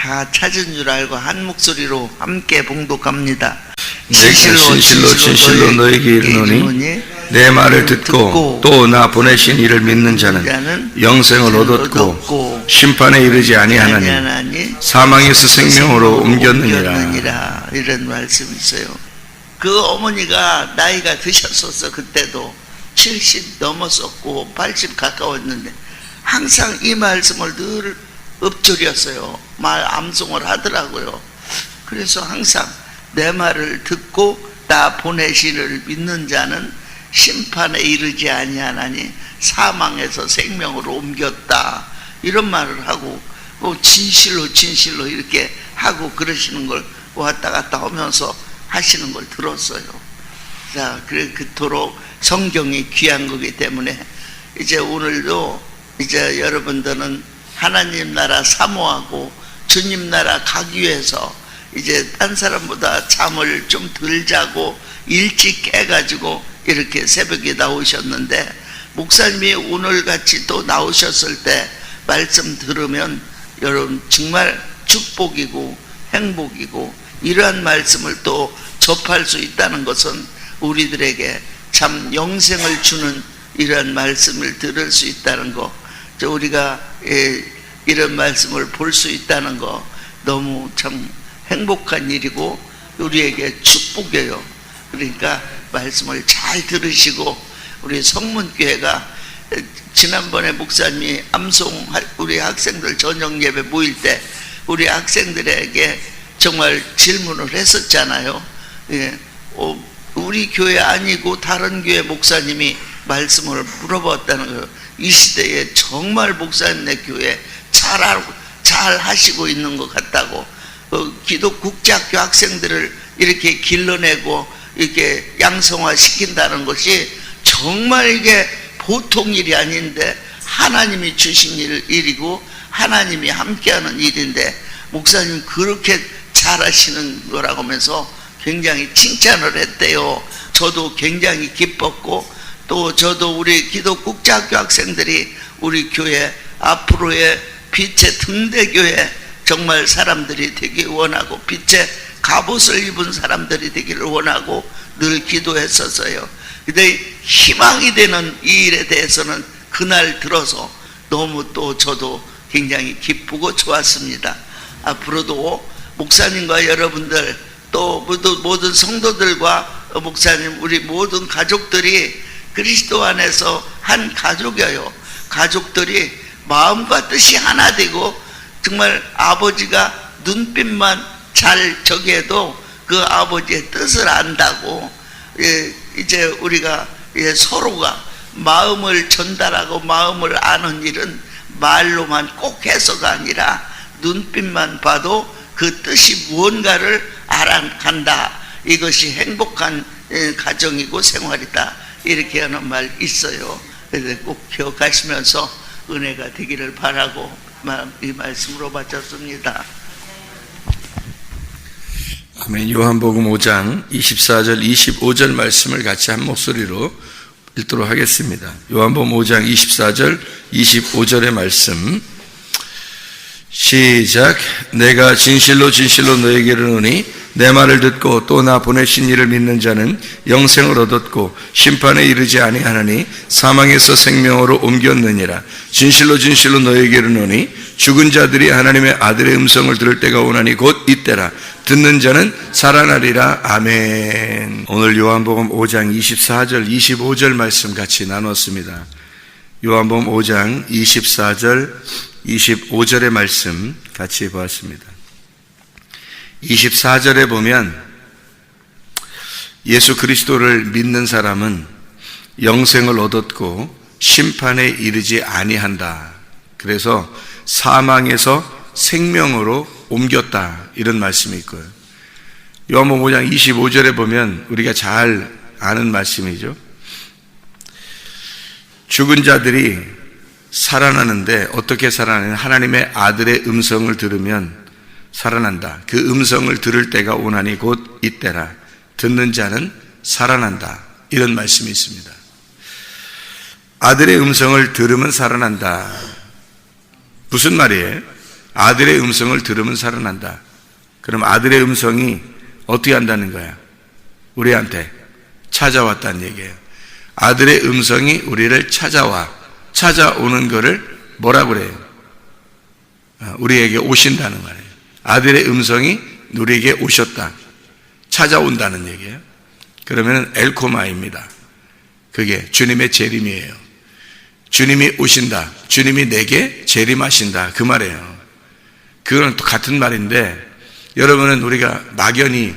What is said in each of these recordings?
다 찾은 줄 알고 한 목소리로 함께 봉독합니다. 진실로 너에게 이르노니 내 말을 듣고 또 나 보내신 이를 믿는 자는 영생을 얻었고 심판에 이르지 아니하나니 사망에서 생명으로 옮겼느니라. 이런 말씀이 있어요. 그 어머니가 나이가 드셨었어. 그때도 70 넘었었고 80 가까웠는데 항상 이 말씀을 늘 읊조렸어요. 말 암송을 하더라고요. 그래서 항상 내 말을 듣고 나 보내시를 믿는 자는 심판에 이르지 아니하나니 사망에서 생명으로 옮겼다. 이런 말을 하고 진실로 이렇게 하고 그러시는 걸 왔다 갔다 하면서 하시는 걸 들었어요. 자, 그래 그토록 성경이 귀한 거기 때문에 이제 오늘도 이제 여러분들은 하나님 나라 사모하고 주님 나라 가기 위해서 이제 딴 사람보다 잠을 좀 덜 자고 일찍 깨가지고 이렇게 새벽에 나오셨는데, 목사님이 오늘같이 또 나오셨을 때 말씀 들으면 여러분 정말 축복이고 행복이고, 이러한 말씀을 또 접할 수 있다는 것은 우리들에게 참 영생을 주는 이러한 말씀을 들을 수 있다는 거, 우리가 이런 말씀을 볼 수 있다는 거 너무 참 행복한 일이고 우리에게 축복이에요. 그러니까 말씀을 잘 들으시고, 우리 성문교회가 지난번에 목사님이 우리 학생들 저녁 예배 모일 때 우리 학생들에게 정말 질문을 했었잖아요. 우리 교회 아니고 다른 교회 목사님이 말씀을 물어봤다는 거예요. 이 시대에 정말 목사님네 교회 잘 하시고 있는 것 같다고. 기독국제학교 학생들을 이렇게 길러내고 이렇게 양성화 시킨다는 것이 정말 이게 보통 일이 아닌데, 하나님이 주신 일이고 하나님이 함께하는 일인데 목사님 그렇게 잘하시는 거라고 하면서 굉장히 칭찬을 했대요. 저도 굉장히 기뻤고, 또 저도 우리 기독국제학교 학생들이 우리 교회 앞으로의 빛의 등대교회 정말 사람들이 되기 원하고 빛의 갑옷을 입은 사람들이 되기를 원하고 늘 기도했었어요. 근데 희망이 되는 이 일에 대해서는 그날 들어서 너무 또 저도 굉장히 기쁘고 좋았습니다. 앞으로도 목사님과 여러분들 또 모든 성도들과 목사님 우리 모든 가족들이 그리스도 안에서 한 가족이에요. 가족들이 마음과 뜻이 하나 되고, 정말 아버지가 눈빛만 잘 저기해도 그 아버지의 뜻을 안다고, 이제 우리가 서로가 마음을 전달하고 마음을 아는 일은 말로만 꼭 해서가 아니라 눈빛만 봐도 그 뜻이 무언가를 알아간다. 이것이 행복한 가정이고 생활이다. 이렇게 하는 말 있어요. 그래서 꼭 기억하시면서 은혜가 되기를 바라고 이 말씀으로 바쳤습니다. 아멘. 요한복음 5장 24절 25절 말씀을 같이 한 목소리로 읽도록 하겠습니다. 요한복음 5장 24절 25절의 말씀 시작. 내가 진실로 너에게 이르노니 내 말을 듣고 또 나 보내신 이를 믿는 자는 영생을 얻었고 심판에 이르지 아니하나니 사망에서 생명으로 옮겼느니라. 진실로 너에게 이르노니 죽은 자들이 하나님의 아들의 음성을 들을 때가 오나니 곧 이때라. 듣는 자는 살아나리라. 아멘. 오늘 요한복음 5장 24절 25절 말씀 같이 나눴습니다. 요한복음 5장 24절 25절의 말씀 같이 보았습니다. 24절에 보면 예수 그리스도를 믿는 사람은 영생을 얻었고 심판에 이르지 아니한다. 그래서 사망에서 생명으로 옮겼다. 이런 말씀이 있고요. 요한복음 5장 25절에 보면 우리가 잘 아는 말씀이죠. 죽은 자들이 살아나는데 어떻게 살아나냐? 하나님의 아들의 음성을 들으면 살아난다. 그 음성을 들을 때가 오나니 곧 이때라. 듣는 자는 살아난다. 이런 말씀이 있습니다. 아들의 음성을 들으면 살아난다. 무슨 말이에요? 아들의 음성을 들으면 살아난다. 그럼 아들의 음성이 어떻게 한다는 거야? 우리한테 찾아왔다는 얘기예요. 아들의 음성이 우리를 찾아오는 거를 뭐라고 그래요? 우리에게 오신다는 말이에요. 아들의 음성이 우리에게 오셨다, 찾아온다는 얘기예요. 그러면 엘코마입니다. 그게 주님의 재림이에요. 주님이 오신다, 주님이 내게 재림하신다, 그 말이에요. 그거는 또 같은 말인데, 여러분은 우리가 막연히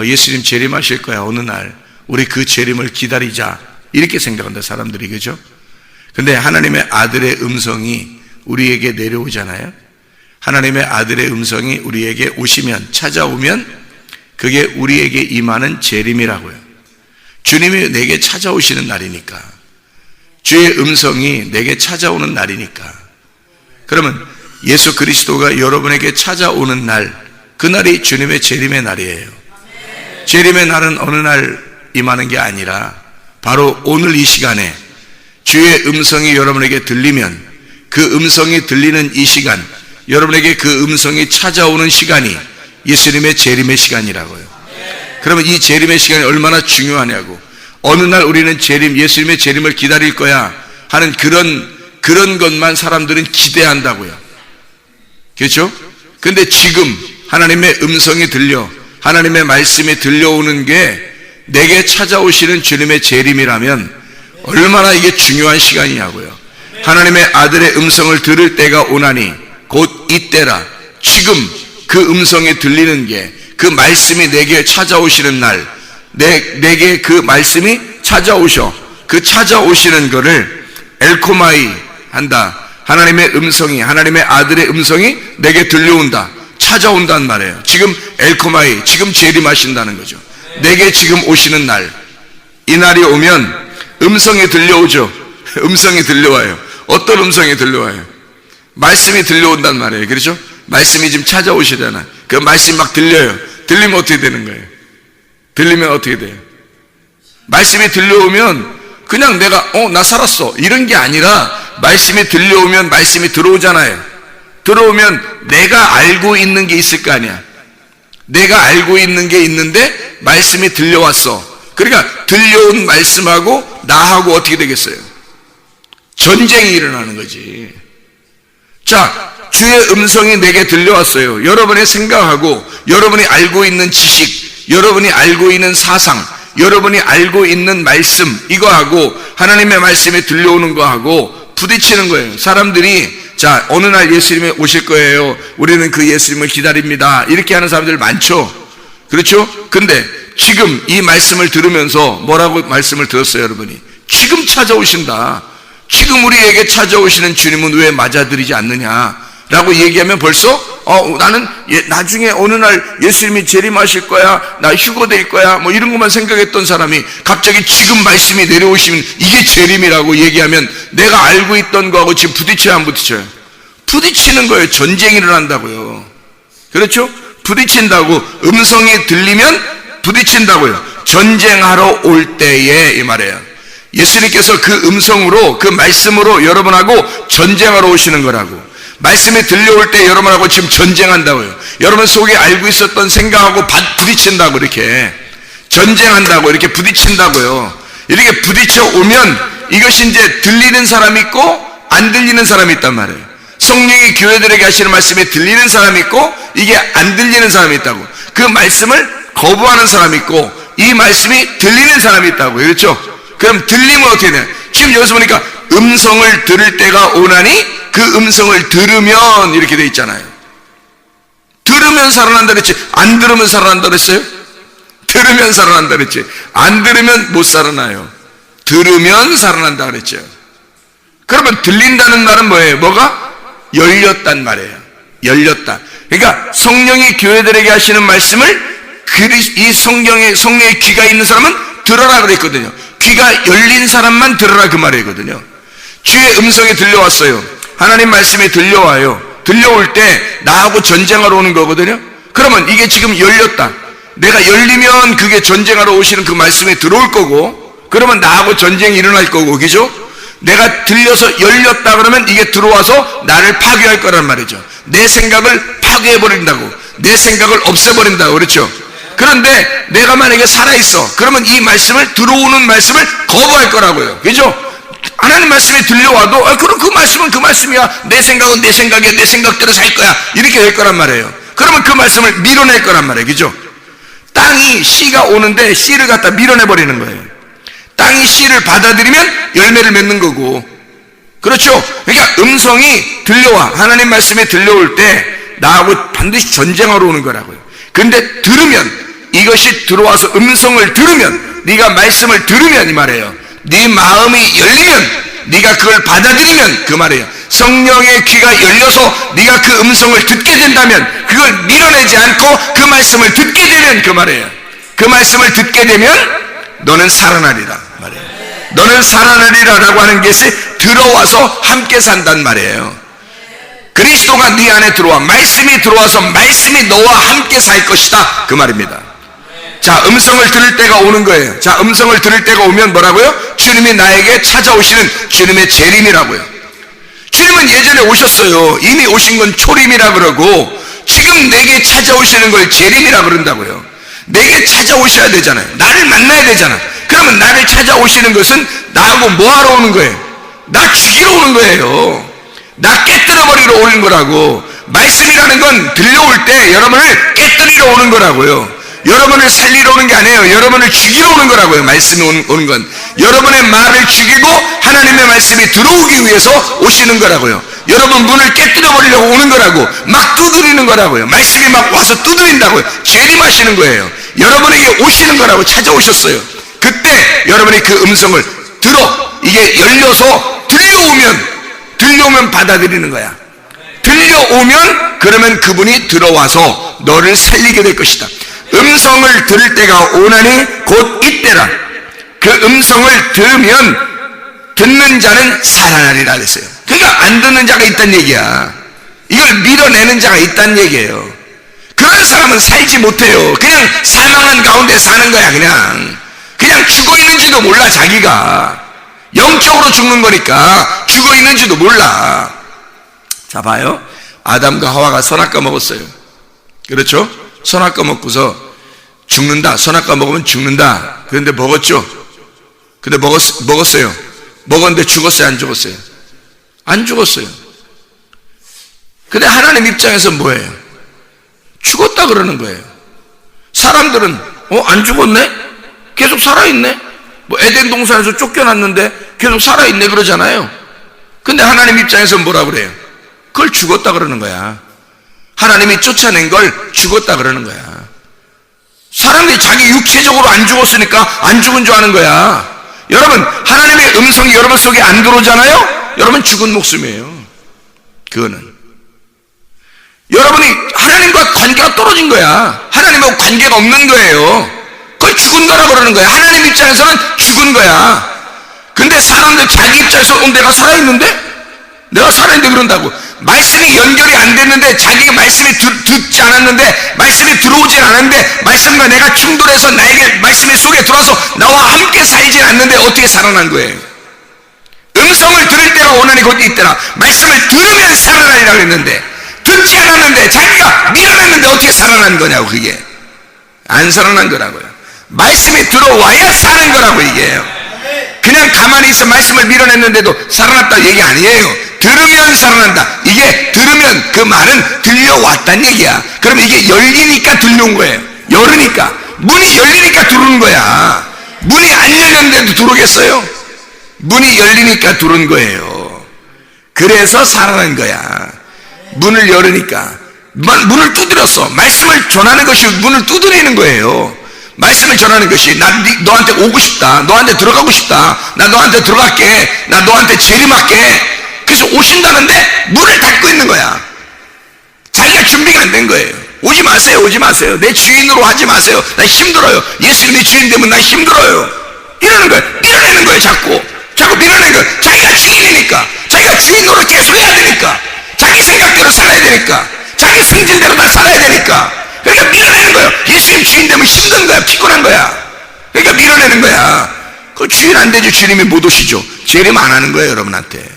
예수님 재림하실 거야, 어느 날 우리 그 재림을 기다리자, 이렇게 생각한다, 사람들이. 그죠? 근데 하나님의 아들의 음성이 우리에게 내려오잖아요. 하나님의 아들의 음성이 우리에게 오시면, 찾아오면 그게 우리에게 임하는 재림이라고요. 주님이 내게 찾아오시는 날이니까, 주의 음성이 내게 찾아오는 날이니까. 그러면 예수 그리스도가 여러분에게 찾아오는 날, 그날이 주님의 재림의 날이에요. 재림의 날은 어느 날 임하는 게 아니라 바로 오늘 이 시간에 주의 음성이 여러분에게 들리면, 그 음성이 들리는 이 시간, 여러분에게 그 음성이 찾아오는 시간이 예수님의 재림의 시간이라고요. 그러면 이 재림의 시간이 얼마나 중요하냐고. 어느 날 우리는 예수님의 재림을 기다릴 거야 하는 그런 것만 사람들은 기대한다고요. 그렇죠? 근데 지금 하나님의 음성이 들려, 하나님의 말씀이 들려오는 게 내게 찾아오시는 주님의 재림이라면 얼마나 이게 중요한 시간이냐고요. 하나님의 아들의 음성을 들을 때가 오나니 곧 이때라. 지금 그 음성이 들리는 게, 그 말씀이 내게 찾아오시는 날, 내게 그 말씀이 찾아오셔, 그 찾아오시는 거를 엘코마이 한다. 하나님의 음성이, 하나님의 아들의 음성이 내게 들려온다, 찾아온다는 말이에요. 지금 엘코마이, 지금 재림하신다는 거죠. 내게 지금 오시는 날, 이 날이 오면 음성이 들려오죠. 음성이 들려와요. 어떤 음성이 들려와요? 말씀이 들려온단 말이에요. 그렇죠? 말씀이 지금 찾아오시잖아. 그 말씀이 막 들려요. 들리면 어떻게 되는 거예요? 들리면 어떻게 돼요? 말씀이 들려오면 그냥 내가 나 살았어, 이런 게 아니라, 말씀이 들려오면 말씀이 들어오잖아요. 들어오면 내가 알고 있는 게 있을 거 아니야. 내가 알고 있는 게 있는데 말씀이 들려왔어. 그러니까 들려온 말씀하고 나하고 어떻게 되겠어요? 전쟁이 일어나는 거지. 자, 주의 음성이 내게 들려왔어요. 여러분의 생각하고, 여러분이 알고 있는 지식, 여러분이 알고 있는 사상, 여러분이 알고 있는 말씀, 이거하고 하나님의 말씀이 들려오는 거하고 부딪히는 거예요. 사람들이 자, 어느 날 예수님이 오실 거예요, 우리는 그 예수님을 기다립니다, 이렇게 하는 사람들 많죠. 그렇죠? 근데 지금 이 말씀을 들으면서 뭐라고 말씀을 들었어요, 여러분이? 지금 찾아오신다. 지금 우리에게 찾아오시는 주님은 왜 맞아들이지 않느냐 라고 얘기하면 벌써 나는 나중에 어느 날 예수님이 재림하실 거야, 나 휴거 될 거야, 뭐 이런 것만 생각했던 사람이 갑자기 지금 말씀이 내려오시면 이게 재림이라고 얘기하면 내가 알고 있던 거하고 지금 부딪혀야 안 부딪혀요? 부딪히는 거예요. 전쟁이 일어난다고요. 그렇죠? 부딪힌다고. 음성이 들리면 부딪힌다고요. 전쟁하러 올 때에, 이 말이에요. 예수님께서 그 음성으로, 그 말씀으로 여러분하고 전쟁하러 오시는 거라고. 말씀이 들려올 때 여러분하고 지금 전쟁한다고요. 여러분 속에 알고 있었던 생각하고 부딪힌다고, 이렇게 전쟁한다고, 이렇게 부딪힌다고요. 이렇게 부딪혀 오면 이것이 이제 들리는 사람이 있고 안 들리는 사람이 있단 말이에요. 성령이 교회들에게 하시는 말씀이 들리는 사람이 있고 이게 안 들리는 사람이 있다고. 그 말씀을 거부하는 사람이 있고 이 말씀이 들리는 사람이 있다고. 그렇죠? 그럼 들리면 어떻게 돼요? 지금 여기서 보니까 음성을 들을 때가 오나니 그 음성을 들으면 이렇게 돼 있잖아요. 들으면 살아난다 그랬지, 안 들으면 살아난다 그랬어요? 들으면 살아난다 그랬지, 안 들으면 못 살아나요. 들으면 살아난다 그랬죠. 그러면 들린다는 말은 뭐예요? 뭐가? 열렸단 말이에요. 열렸다. 그러니까 성령이 교회들에게 하시는 말씀을 이 성령의 귀가 있는 사람은 들어라 그랬거든요. 귀가 열린 사람만 들어라, 그 말이거든요. 주의 음성이 들려왔어요. 하나님 말씀이 들려와요. 들려올 때 나하고 전쟁하러 오는 거거든요. 그러면 이게 지금 열렸다. 내가 열리면 그게 전쟁하러 오시는 그 말씀이 들어올 거고, 그러면 나하고 전쟁이 일어날 거고, 그죠? 내가 들려서 열렸다 그러면 이게 들어와서 나를 파괴할 거란 말이죠. 내 생각을 파괴해버린다고, 내 생각을 없애버린다고, 그렇죠? 그런데 내가 만약에 살아있어, 그러면 이 말씀을, 들어오는 말씀을 거부할 거라고요. 그죠? 하나님 말씀이 들려와도 그럼 그 말씀은 그 말씀이야, 내 생각은 내 생각이야, 내 생각대로 살 거야, 이렇게 될 거란 말이에요. 그러면 그 말씀을 밀어낼 거란 말이에요. 그죠? 땅이 씨가 오는데 씨를 갖다 밀어내버리는 거예요. 땅이 씨를 받아들이면 열매를 맺는 거고, 그렇죠? 그러니까 음성이 들려와, 하나님 말씀이 들려올 때 나하고 반드시 전쟁하러 오는 거라고요. 근데 들으면, 이것이 들어와서 음성을 들으면, 네가 말씀을 들으면 이 말이에요, 네 마음이 열리면, 네가 그걸 받아들이면 그 말이에요, 성령의 귀가 열려서 네가 그 음성을 듣게 된다면, 그걸 밀어내지 않고 그 말씀을 듣게 되면 그 말이에요, 그 말씀을 듣게 되면 너는 살아나리라 말이에요. 너는 살아나리라라고 하는 것이 들어와서 함께 산단 말이에요. 그리스도가 네 안에 들어와, 말씀이 들어와서 말씀이 너와 함께 살 것이다, 그 말입니다. 자, 음성을 들을 때가 오는 거예요. 자, 음성을 들을 때가 오면 뭐라고요? 주님이 나에게 찾아오시는 주님의 재림이라고요. 주님은 예전에 오셨어요. 이미 오신 건 초림이라 그러고, 지금 내게 찾아오시는 걸 재림이라 그런다고요. 내게 찾아오셔야 되잖아요. 나를 만나야 되잖아. 그러면 나를 찾아오시는 것은 나하고 뭐하러 오는 거예요? 나 죽이러 오는 거예요. 나 깨뜨려버리러 오는 거라고. 말씀이라는 건 들려올 때 여러분을 깨뜨리러 오는 거라고요. 여러분을 살리러 오는 게 아니에요. 여러분을 죽이러 오는 거라고요. 말씀이 오는 건 여러분의 말을 죽이고 하나님의 말씀이 들어오기 위해서 오시는 거라고요. 여러분 문을 깨뜨려 버리려고 오는 거라고. 막 두드리는 거라고요. 말씀이 막 와서 두드린다고요. 재림하시는 거예요. 여러분에게 오시는 거라고. 찾아오셨어요. 그때 여러분이 그 음성을 들어, 이게 열려서 들려오면 받아들이는 거야. 들려오면 그러면 그분이 들어와서 너를 살리게 될 것이다. 음성을 들을 때가 오나니 곧 이때라. 그 음성을 들으면 듣는 자는 살아나리라 그랬어요. 그러니까 안 듣는 자가 있다는 얘기야. 이걸 밀어내는 자가 있다는 얘기예요. 그런 사람은 살지 못해요. 그냥 사망한 가운데 사는 거야. 그냥 죽어 있는지도 몰라. 자기가 영적으로 죽는 거니까 죽어 있는지도 몰라. 자, 봐요. 아담과 하와가 선악과 먹었어요. 그렇죠? 선악과 먹고서 죽는다. 선악과 먹으면 죽는다. 그런데 먹었죠? 근데 먹었어요. 먹었는데 죽었어요? 안 죽었어요? 안 죽었어요. 근데 하나님 입장에서 뭐예요? 죽었다 그러는 거예요. 사람들은 안 죽었네? 계속 살아있네? 뭐 에덴 동산에서 쫓겨났는데 계속 살아있네 그러잖아요. 근데 하나님 입장에서 뭐라 그래요? 그걸 죽었다 그러는 거야. 하나님이 쫓아낸 걸 죽었다 그러는 거야. 사람들이 자기 육체적으로 안 죽었으니까 안 죽은 줄 아는 거야. 여러분, 하나님의 음성이 여러분 속에 안 들어오잖아요? 여러분 죽은 목숨이에요. 그거는 여러분이 하나님과 관계가 떨어진 거야. 하나님하고 관계가 없는 거예요. 그걸 죽은 거라 그러는 거야. 하나님 입장에서는 죽은 거야. 근데 사람들 자기 입장에서 내가 살아있는데? 내가 살아있는데 그런다고. 말씀이 연결이 안 됐는데, 자기가 말씀이 듣지 않았는데, 말씀이 들어오지 않았는데, 말씀과 내가 충돌해서 나에게 말씀이 속에 들어와서 나와 함께 살지 않는데 어떻게 살아난 거예요? 음성을 들을 때가 오나니 곧 이때라. 말씀을 들으면 살아나리라 그랬는데, 듣지 않았는데 자기가 밀어냈는데 어떻게 살아난 거냐고. 그게 안 살아난 거라고요. 말씀이 들어와야 사는 거라고. 이게요. 그냥 가만히 있어 말씀을 밀어냈는데도 살아났다 얘기 아니에요. 들으면 살아난다. 이게 들으면 그 말은 들려왔단 얘기야. 그럼 이게 열리니까 들려온 거예요. 열으니까, 문이 열리니까 들어오는 거야. 문이 안 열렸는데도 들어오겠어요? 문이 열리니까 들어온 거예요. 그래서 살아난 거야. 문을 열으니까. 문을 두드렸어. 말씀을 전하는 것이 문을 두드리는 거예요. 말씀을 전하는 것이, 나 너한테 오고 싶다, 너한테 들어가고 싶다, 나 너한테 들어갈게, 나 너한테 재림할게. 그래서 오신다는데 문을 닫고 있는 거야. 자기가 준비가 안 된 거예요. 오지 마세요, 오지 마세요. 내 주인으로 하지 마세요. 나 힘들어요. 예수님이 주인 되면 나 힘들어요. 이러는 거예요. 밀어내는 거예요. 자꾸 밀어내는 거예요. 자기가 주인이니까, 자기가 주인으로 계속 해야 되니까, 자기 생각대로 살아야 되니까, 자기 승질대로 다 살아야 되니까. 그러니까 밀어내는 거예요. 예수님 주인 되면 힘든 거야. 피곤한 거야. 그러니까 밀어내는 거야. 그 주인 안 되죠. 주님이 못 오시죠. 재림 안 하는 거예요, 여러분한테.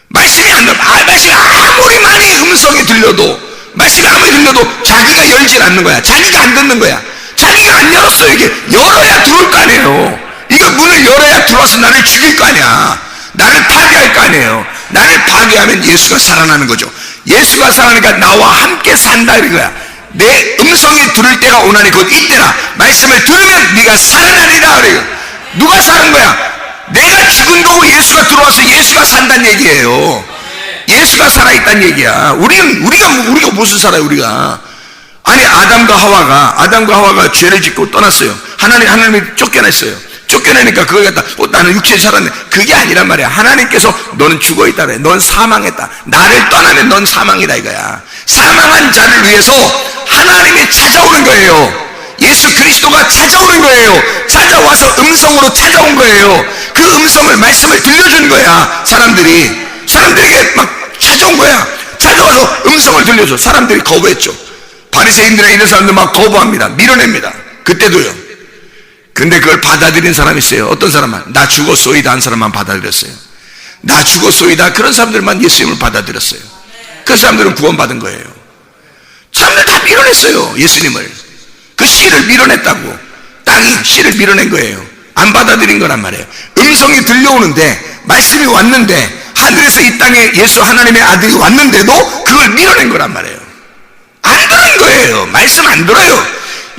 말씀이 안 들려. 말씀이 아무리 많이 음성이 들려도, 말씀이 아무리 들려도 자기가 열질 않는 거야. 자기가 안 듣는 거야. 자기가 안 열었어. 이게 열어야 들어올 거 아니에요. 이거 문을 열어야 들어와서 나를 죽일 거 아니야. 나를 파괴할 거 아니에요. 나를 파괴하면 예수가 살아나는 거죠. 예수가 살아나니까 나와 함께 산다 이거야. 내 음성이 들을 때가 오나니 곧 이때라. 말씀을 들으면 네가 살아나리라 그래요. 누가 사는 거야? 내가 죽은 거고 예수가 들어와서 예수가 산다는 얘기예요. 예수가 살아있다는 얘기야. 우리가 무슨 살아요, 우리가? 아니, 아담과 하와가 죄를 짓고 떠났어요. 하나님이 쫓겨냈어요. 쫓겨내니까 그걸 갖다, 나는 육체에 살았네. 그게 아니란 말이야. 하나님께서 너는 죽어있다 그래. 넌 사망했다. 나를 떠나면 넌 사망이다 이거야. 사망한 자를 위해서 하나님이 찾아오는 거예요. 예수 그리스도가 찾아오는 거예요. 찾아와서 음성으로 찾아온 거예요. 그 음성을, 말씀을 들려준 거야. 사람들에게 막 찾아온 거야. 찾아와서 음성을 들려줘. 사람들이 거부했죠. 바리새인들이나 이런 사람들 막 거부합니다. 밀어냅니다. 그때도요. 근데 그걸 받아들인 사람이 있어요. 어떤 사람만? 나 죽었소이다 한 사람만 받아들였어요. 나 죽었소이다 그런 사람들만 예수님을 받아들였어요. 그 사람들은 구원받은 거예요. 사람들 다 밀어냈어요. 예수님을. 그 씨를 밀어냈다고. 땅이 씨를 밀어낸 거예요. 안 받아들인 거란 말이에요. 음성이 들려오는데, 말씀이 왔는데, 하늘에서 이 땅에 예수 하나님의 아들이 왔는데도 그걸 밀어낸 거란 말이에요. 안 들은 거예요. 말씀 안 들어요.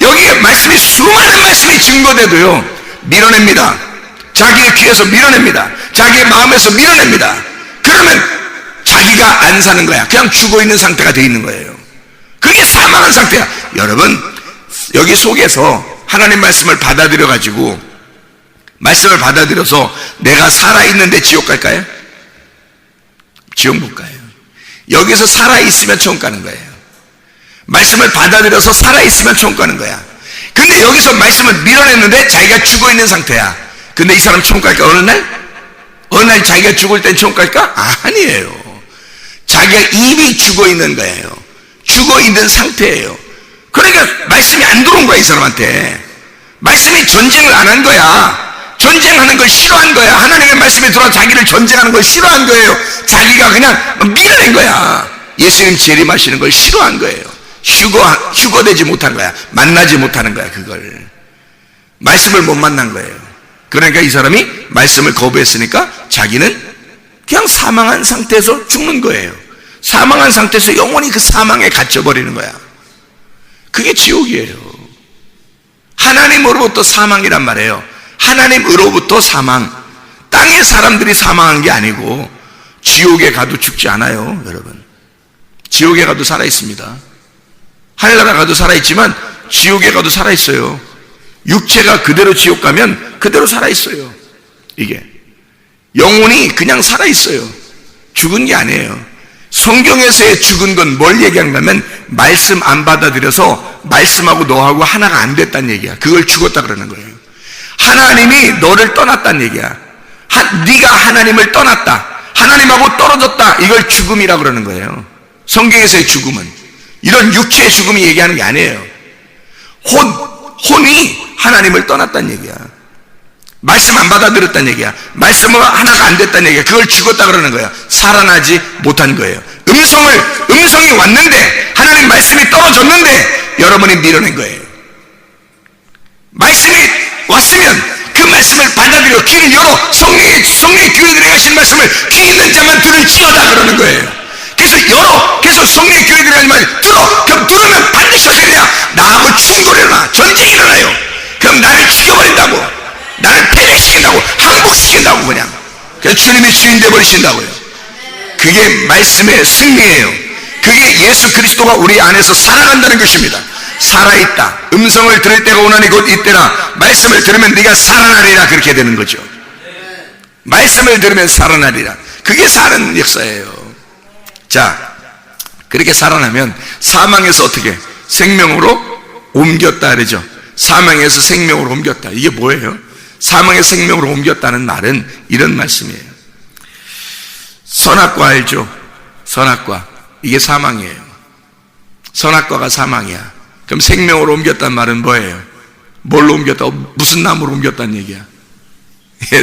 여기에 말씀이, 수많은 말씀이 증거돼도요, 밀어냅니다. 자기의 귀에서 밀어냅니다. 자기의 마음에서 밀어냅니다. 그러면 자기가 안 사는 거야. 그냥 죽어있는 상태가 돼 있는 거예요. 그게 사망한 상태야. 여러분, 여기 속에서 하나님 말씀을 받아들여가지고, 말씀을 받아들여서 내가 살아있는데 지옥 갈까요? 지옥 못 가요. 여기서 살아있으면 천국 가는 거예요. 말씀을 받아들여서 살아있으면 천국 가는 거야. 근데 여기서 말씀을 밀어냈는데 자기가 죽어있는 상태야. 근데 이 사람 천국 갈까? 어느 날 자기가 죽을 땐 천국 갈까? 아니에요. 자기가 이미 죽어있는 거예요. 죽어있는 상태예요. 그러니까 말씀이 안 들어온 거야, 이 사람한테. 말씀이 전쟁을 안 한 거야. 전쟁하는 걸 싫어한 거야. 하나님의 말씀이 들어와 자기를 전쟁하는 걸 싫어한 거예요. 자기가 그냥 밀어낸 거야. 예수님 재림하시는 걸 싫어한 거예요. 휴거되지 못한 거야. 만나지 못하는 거야, 그걸. 말씀을 못 만난 거예요. 그러니까 이 사람이 말씀을 거부했으니까 자기는 그냥 사망한 상태에서 죽는 거예요. 사망한 상태에서 영원히 그 사망에 갇혀버리는 거야. 그게 지옥이에요. 하나님으로부터 사망이란 말이에요. 하나님으로부터 사망. 땅의 사람들이 사망한 게 아니고 지옥에 가도 죽지 않아요, 여러분. 지옥에 가도 살아있습니다. 하늘나라 가도 살아있지만 지옥에 가도 살아있어요. 육체가 그대로 지옥 가면 그대로 살아있어요. 이게 영혼이 그냥 살아있어요. 죽은 게 아니에요. 성경에서의 죽은 건 뭘 얘기하냐면, 말씀 안 받아들여서 말씀하고 너하고 하나가 안 됐다는 얘기야. 그걸 죽었다 그러는 거예요. 하나님이 너를 떠났다는 얘기야. 네가 하나님을 떠났다, 하나님하고 떨어졌다, 이걸 죽음이라 그러는 거예요. 성경에서의 죽음은 이런 육체의 죽음이 얘기하는 게 아니에요. 혼이 하나님을 떠났다는 얘기야. 말씀 안 받아들였다는 얘기야. 말씀은 하나가 안 됐다는 얘기야. 그걸 죽었다 그러는 거야. 살아나지 못한 거예요. 음성이 왔는데, 하나님 말씀이 떨어졌는데 여러분이 밀어낸 거예요. 말씀이 왔으면 그 말씀을 받아들여 귀를 열어. 성령의 귀에 들어가신 말씀을 귀 있는 자만 들을지어다 그러는 거예요. 그래서 열어. 그래서 성령의 교회 들어가지 말고 들어. 그럼 들으면 반드시 어떻게 되냐? 나하고 충돌이 일어나. 전쟁이 일어나요. 그럼 나를 죽여버린다고, 나를 패배시킨다고, 항복시킨다고. 그냥 주님의 주인 되어버리신다고요. 그게 말씀의 승리예요. 그게 예수 그리스도가 우리 안에서 살아간다는 것입니다. 살아있다. 음성을 들을 때가 오나니 곧 이때라. 말씀을 들으면 네가 살아나리라. 그렇게 되는 거죠. 말씀을 들으면 살아나리라. 그게 사는 역사예요. 자, 그렇게 살아나면 사망에서 어떻게? 생명으로 옮겼다 그러죠. 사망에서 생명으로 옮겼다. 이게 뭐예요? 사망에서 생명으로 옮겼다는 말은 이런 말씀이에요. 선악과 알죠? 선악과. 이게 사망이에요. 선악과가 사망이야. 그럼 생명으로 옮겼다는 말은 뭐예요? 뭘로 옮겼다? 무슨 나무로 옮겼다는 얘기야?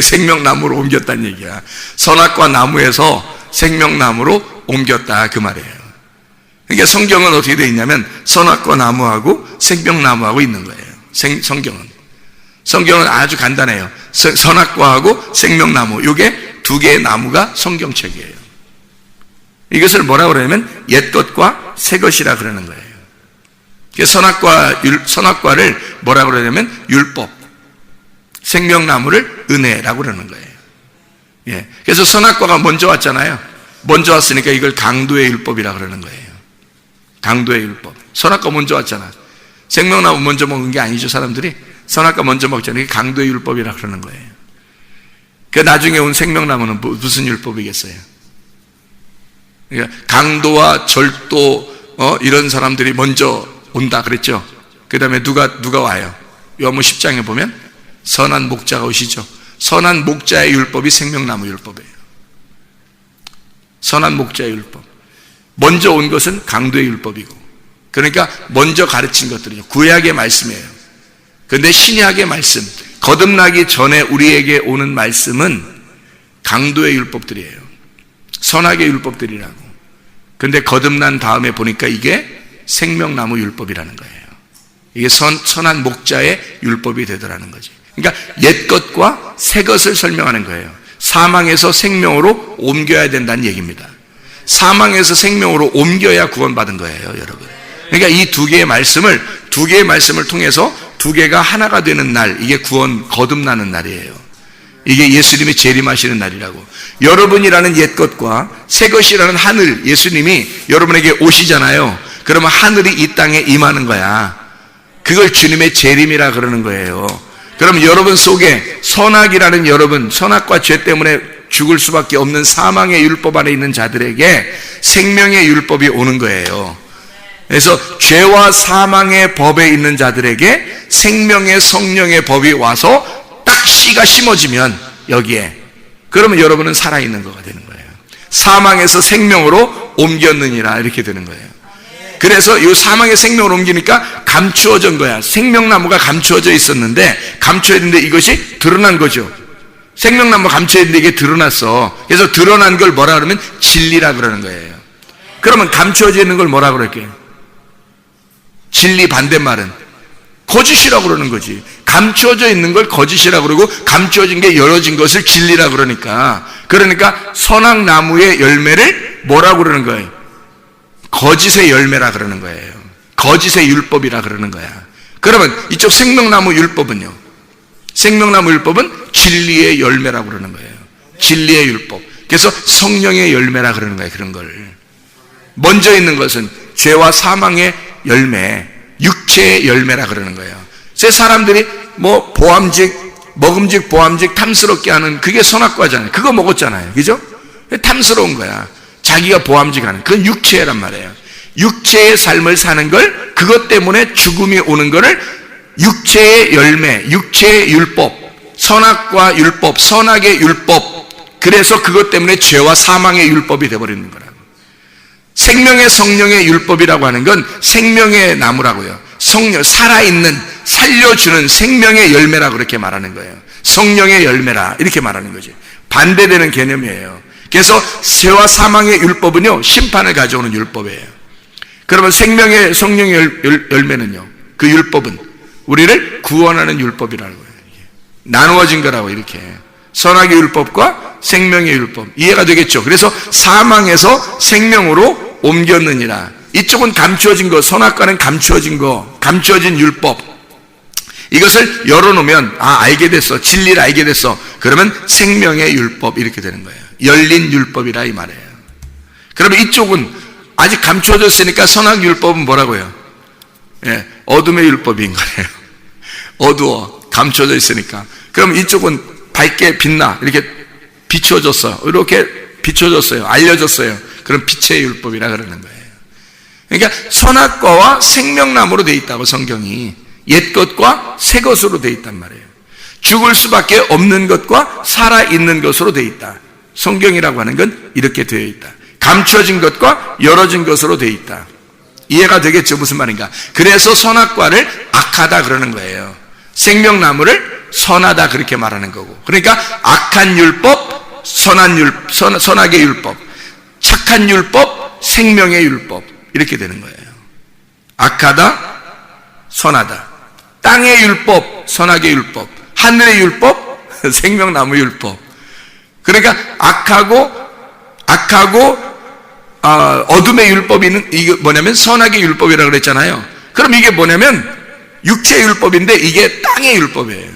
생명나무로 옮겼다는 얘기야. 선악과 나무에서 생명나무로 옮겼다 그 말이에요. 그러니까 성경은 어떻게 되어 있냐면 선악과 나무하고 생명나무하고 있는 거예요. 성경은 아주 간단해요. 선악과하고 생명나무, 이게 두 개의 나무가 성경책이에요. 이것을 뭐라고 그러냐면 옛것과 새것이라 그러는 거예요. 선악과를 뭐라고 그러냐면 율법, 생명나무를 은혜라고 그러는 거예요. 예. 그래서 선악과가 먼저 왔잖아요. 먼저 왔으니까 이걸 강도의 율법이라 그러는 거예요. 강도의 율법. 선악과 먼저 왔잖아. 생명나무 먼저 먹은 게 아니죠, 사람들이. 선악과 먼저 먹잖아요. 이게 강도의 율법이라 그러는 거예요. 그 나중에 온 생명나무는 무슨 율법이겠어요? 그러니까 강도와 절도, 이런 사람들이 먼저 온다 그랬죠. 그 다음에 누가 와요? 요한복음 10장에 보면 선한 목자가 오시죠. 선한 목자의 율법이 생명나무 율법이에요. 선한 목자의 율법. 먼저 온 것은 강도의 율법이고, 그러니까 먼저 가르친 것들이죠. 구약의 말씀이에요. 그런데 신약의 말씀, 거듭나기 전에 우리에게 오는 말씀은 강도의 율법들이에요. 선악의 율법들이라고. 그런데 거듭난 다음에 보니까 이게 생명나무 율법이라는 거예요. 이게 선한 목자의 율법이 되더라는 거지. 그러니까 옛것과 새것을 설명하는 거예요. 사망에서 생명으로 옮겨야 된다는 얘기입니다. 사망에서 생명으로 옮겨야 구원받은 거예요, 여러분. 그러니까 이 두 개의 말씀을 통해서 두 개가 하나가 되는 날, 이게 거듭나는 날이에요. 이게 예수님이 재림하시는 날이라고. 여러분이라는 옛것과 새것이라는 하늘, 예수님이 여러분에게 오시잖아요. 그러면 하늘이 이 땅에 임하는 거야. 그걸 주님의 재림이라 그러는 거예요. 그럼 여러분 속에 선악이라는 여러분, 선악과 죄 때문에 죽을 수밖에 없는 사망의 율법 안에 있는 자들에게 생명의 율법이 오는 거예요. 그래서 죄와 사망의 법에 있는 자들에게 생명의 성령의 법이 와서 딱 씨가 심어지면 여기에, 그러면 여러분은 살아있는 거가 되는 거예요. 사망에서 생명으로 옮겼느니라, 이렇게 되는 거예요. 그래서 이 사망의 생명으로 옮기니까 감추어진 거야. 생명나무가 감추어져 있었는데, 감추어있는데 이것이 드러난 거죠. 생명나무 감추어있는데 이게 드러났어. 그래서 드러난 걸 뭐라 그러면 진리라 그러는 거예요. 그러면 감추어져 있는 걸 뭐라 그럴게요? 진리 반대말은 거짓이라고 그러는 거지. 감추어져 있는 걸 거짓이라고 그러고, 감추어진 게 열어진 것을 진리라 그러니까 선악나무의 열매를 뭐라고 그러는 거예요? 거짓의 열매라 그러는 거예요. 거짓의 율법이라 그러는 거야. 그러면 이쪽 생명나무 율법은요? 생명나무 율법은 진리의 열매라고 그러는 거예요. 진리의 율법. 그래서 성령의 열매라 그러는 거예요. 그런 걸. 먼저 있는 것은 죄와 사망의 열매, 육체의 열매라 그러는 거예요. 제 사람들이 먹음직 보암직 탐스럽게 하는, 그게 선악과잖아요. 그거 먹었잖아요. 그죠? 탐스러운 거야. 자기가 보암직하는, 그건 육체란 말이에요. 육체의 삶을 사는 걸, 그것 때문에 죽음이 오는 거를 육체의 열매, 육체의 율법, 선악과 율법, 선악의 율법, 그래서 그것 때문에 죄와 사망의 율법이 되어버리는 거라고. 생명의 성령의 율법이라고 하는 건 생명의 나무라고요. 살아있는, 살려주는 생명의 열매라고 그렇게 말하는 거예요. 성령의 열매라, 이렇게 말하는 거지. 반대되는 개념이에요. 그래서 죄와 사망의 율법은요, 심판을 가져오는 율법이에요. 그러면 생명의 성령의 열매는요, 그 율법은 우리를 구원하는 율법이라고 해요. 나누어진 거라고, 이렇게. 선악의 율법과 생명의 율법. 이해가 되겠죠? 그래서 사망에서 생명으로 옮겼느니라. 이쪽은 감추어진 거, 선악과는 감추어진 거, 감추어진 율법. 이것을 열어놓으면, 알게 됐어. 진리를 알게 됐어. 그러면 생명의 율법, 이렇게 되는 거예요. 열린 율법이라 이 말이에요. 그러면 이쪽은 아직 감추어졌으니까 선악율법은 뭐라고요? 예, 어둠의 율법인 거예요. 어두워, 감추어져 있으니까. 그럼 이쪽은 밝게 빛나, 이렇게 비추어졌어. 이렇게 비추어졌어요. 알려졌어요. 그럼 빛의 율법이라 그러는 거예요. 그러니까 선악과와 생명나무로 되어 있다고, 성경이. 옛것과 새것으로 되어 있단 말이에요. 죽을 수밖에 없는 것과 살아있는 것으로 되어 있다. 성경이라고 하는 건 이렇게 되어 있다. 감추어진 것과 열어진 것으로 되어 있다. 이해가 되겠죠? 무슨 말인가? 그래서 선악과를 악하다 그러는 거예요. 생명나무를 선하다 그렇게 말하는 거고. 그러니까 악한 율법, 선악의 율법, 악한 율법, 생명의 율법 이렇게 되는 거예요. 악하다, 선하다. 땅의 율법, 선악의 율법. 하늘의 율법, 생명나무 율법. 그러니까 악하고 어둠의 율법이 이게 뭐냐면 선악의 율법이라고 그랬잖아요. 그럼 이게 뭐냐면 육체의 율법인데 이게 땅의 율법이에요.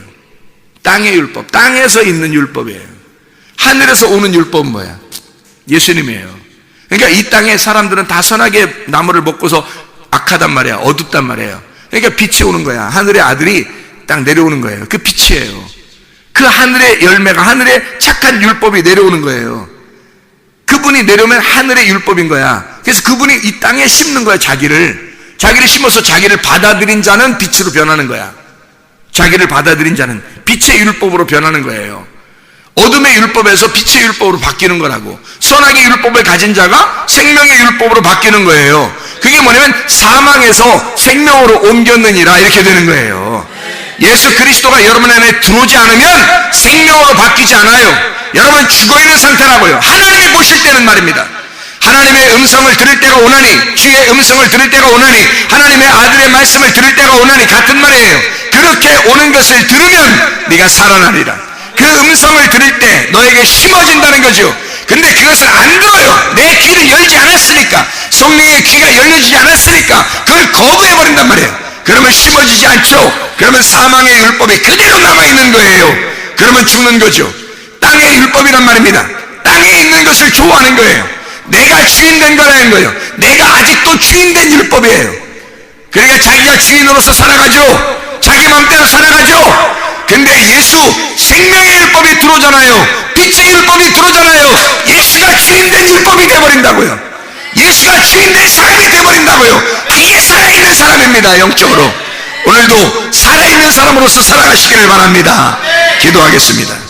땅의 율법, 땅에서 있는 율법이에요. 하늘에서 오는 율법은 뭐야? 예수님이에요. 그러니까 이 땅에 사람들은 다 선악의 나무를 먹고서 악하단 말이야, 어둡단 말이에요. 그러니까 빛이 오는 거야. 하늘의 아들이 딱 내려오는 거예요. 그 빛이에요. 그 하늘의 열매가, 하늘의 착한 율법이 내려오는 거예요. 그분이 내려오면 하늘의 율법인 거야. 그래서 그분이 이 땅에 심는 거야. 자기를 심어서 자기를 받아들인 자는 빛으로 변하는 거야. 자기를 받아들인 자는 빛의 율법으로 변하는 거예요. 어둠의 율법에서 빛의 율법으로 바뀌는 거라고. 선악의 율법을 가진 자가 생명의 율법으로 바뀌는 거예요. 그게 뭐냐면 사망에서 생명으로 옮겼느니라 이렇게 되는 거예요. 예수 그리스도가 여러분 안에 들어오지 않으면 생명으로 바뀌지 않아요. 여러분 죽어있는 상태라고요. 하나님이 보실 때는 말입니다. 하나님의 음성을 들을 때가 오나니, 주의 음성을 들을 때가 오나니, 하나님의 아들의 말씀을 들을 때가 오나니 같은 말이에요. 그렇게 오는 것을 들으면 네가 살아나리라. 그 음성을 들을 때 너에게 심어진다는 거죠. 근데 그것을 안 들어요. 내 귀를 열지 않았으니까, 성령의 귀가 열려지지 않았으니까 그걸 거부해버린단 말이에요. 그러면 심어지지 않죠. 그러면 사망의 율법이 그대로 남아있는 거예요. 그러면 죽는 거죠. 땅의 율법이란 말입니다. 땅에 있는 것을 좋아하는 거예요. 내가 주인된 거라는 거예요. 내가 아직도 주인된 율법이에요. 그러니까 자기가 주인으로서 살아가죠. 자기 마음대로 살아가죠. 근데 예수 생명의 율법이 들어오잖아요. 빛의 율법이 들어오잖아요. 예수가 주인된 율법이 되어버린다고요. 예수가 주인된 사람이 되어버린다고요. 그게 살아있는 사람입니다. 영적으로 오늘도 살아있는 사람으로서 살아가시기를 바랍니다. 기도하겠습니다.